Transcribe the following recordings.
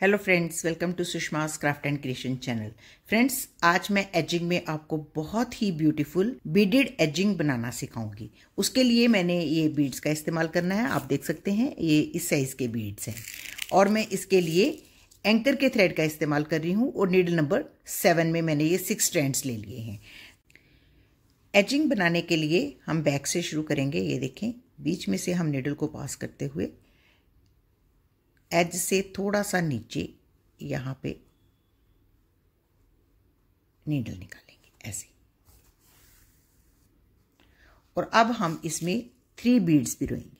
Hello friends, welcome to Sushma's craft and creation channel. Friends, आज मैं edging में आपको बहुत ही ब्यूटीफुल बीडेड एजिंग बनाना सिखाऊंगी। उसके लिए मैंने ये बीड्स का इस्तेमाल करना है। आप देख सकते हैं ये इस साइज़ के बीड्स हैं और मैं इसके लिए एंकर के थ्रेड का इस्तेमाल कर रही हूँ और नीडल नंबर 7 में मैंने ये 6 स्ट्रैंड्स ले लिए हैं। एजिंग बनाने के लिए हम बैक से शुरू करेंगे। ये देखें, बीच में से हम नीडल को पास करते हुए एज से थोड़ा सा नीचे यहाँ पे नीडल निकालेंगे ऐसे। और अब हम इसमें 3 बीड्स पिरोएंगे।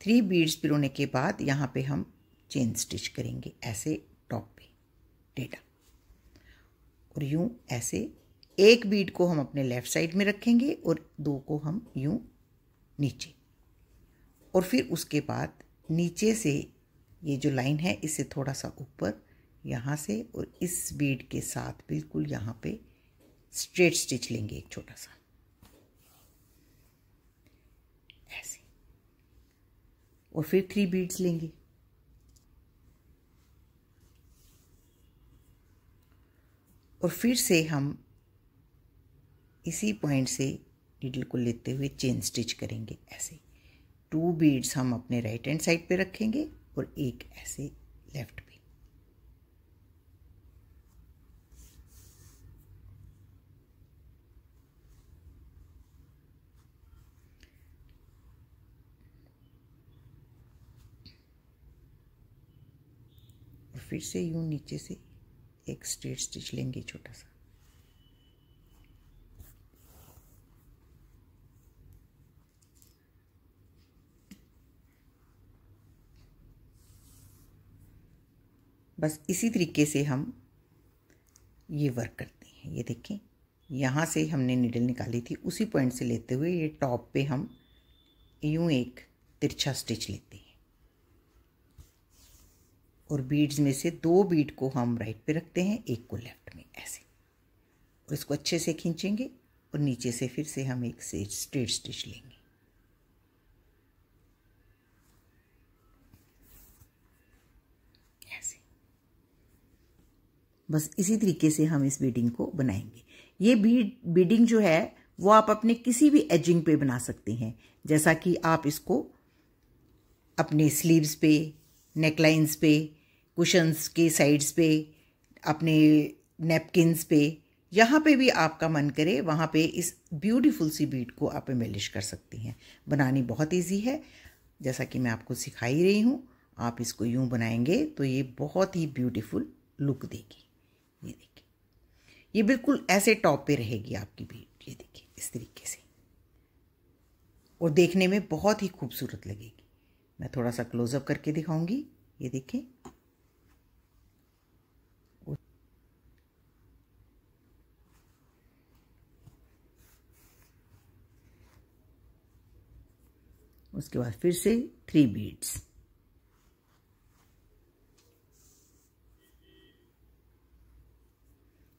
थ्री बीड्स पिरोने के बाद यहाँ पे हम चेन स्टिच करेंगे ऐसे टॉप पे टेढ़ा, और यूं ऐसे एक बीड को हम अपने लेफ्ट साइड में रखेंगे और 2 को हम यूं नीचे, और फिर उसके बाद नीचे से ये जो लाइन है इससे थोड़ा सा ऊपर यहाँ से, और इस बीड के साथ बिल्कुल यहाँ पे स्ट्रेट स्टिच लेंगे एक छोटा सा ऐसे, और फिर 3 बीड्स लेंगे और फिर से हम इसी पॉइंट से नीडल को लेते हुए चेन स्टिच करेंगे ऐसे। 2 बीड्स हम अपने राइट हैंड साइड पे रखेंगे और एक ऐसे लेफ्ट पे। और फिर से यूं नीचे से एक स्ट्रेट स्टिच लेंगे छोटा सा, बस इसी तरीके से हम ये वर्क करते हैं। ये देखें, यहाँ से हमने नीडल निकाली थी, उसी पॉइंट से लेते हुए ये टॉप पे हम यूं एक तिरछा स्टिच लेते हैं, और बीड्स में से 2 बीड को हम राइट पे रखते हैं, एक को लेफ्ट में ऐसे, और इसको अच्छे से खींचेंगे और नीचे से फिर से हम एक से स्ट्रेट स्टिच लेंगे ऐसे। बस इसी तरीके से हम इस बीडिंग को बनाएंगे। ये बीडिंग जो है वो आप अपने किसी भी एजिंग पे बना सकते हैं, जैसा कि आप इसको अपने स्लीव्स पे, नेकलाइंस पे, कुशन्स के साइड्स पे, अपने नैपकिन्स पे, यहाँ पे भी आपका मन करे वहाँ पे इस ब्यूटीफुल सी बीड को आप एम्बेलिश कर सकती हैं। बनानी बहुत इजी है, जैसा कि मैं आपको सिखा ही रही हूँ। आप इसको यूँ बनाएंगे तो ये बहुत ही ब्यूटीफुल लुक देगी। ये देखिए, ये बिल्कुल ऐसे टॉप पे रहेगी आपकी बीड। ये देखिए इस तरीके से, और देखने में बहुत ही खूबसूरत लगेगी। मैं थोड़ा सा क्लोजअप करके दिखाऊंगी। ये देखें, उसके बाद फिर से 3 बीड्स,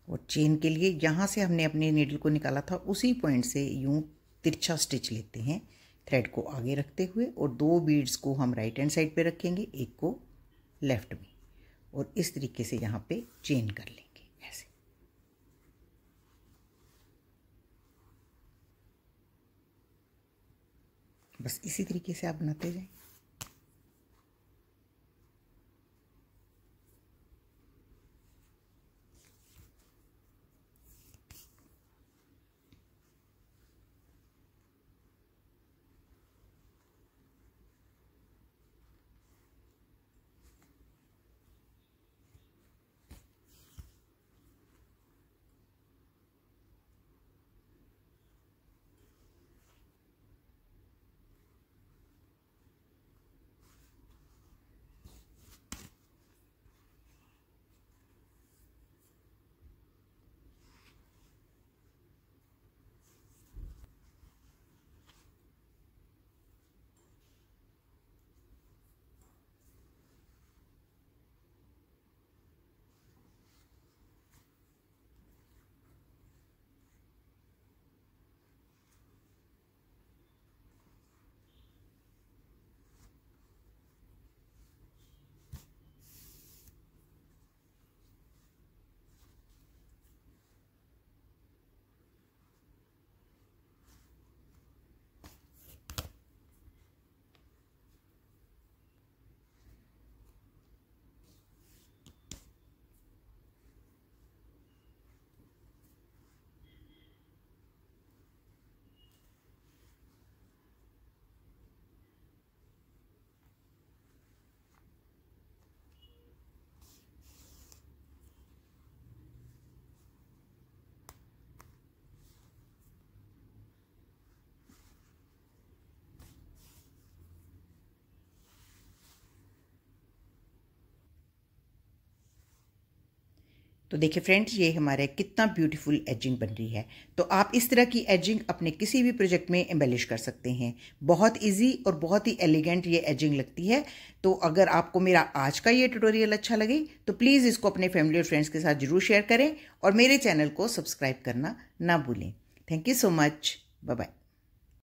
और चेन के लिए यहाँ से हमने अपने नीडल को निकाला था, उसी पॉइंट से यूं तिरछा स्टिच लेते हैं थ्रेड को आगे रखते हुए, और 2 बीड्स को हम राइट हैंड साइड पे रखेंगे, एक को लेफ्ट में, और इस तरीके से यहाँ पे चेन कर लेंगे ऐसे। बस इसी तरीके से आप बनाते जाएं। तो देखिए फ्रेंड्स, ये हमारे कितना ब्यूटीफुल एजिंग बन रही है। तो आप इस तरह की एजिंग अपने किसी भी प्रोजेक्ट में एम्बेलिश कर सकते हैं। बहुत इजी और बहुत ही एलिगेंट ये एजिंग लगती है। तो अगर आपको मेरा आज का ये ट्यूटोरियल अच्छा लगे तो प्लीज़ इसको अपने फैमिली और फ्रेंड्स के साथ ज़रूर शेयर करें और मेरे चैनल को सब्सक्राइब करना ना भूलें। Thank you so much. Bye bye.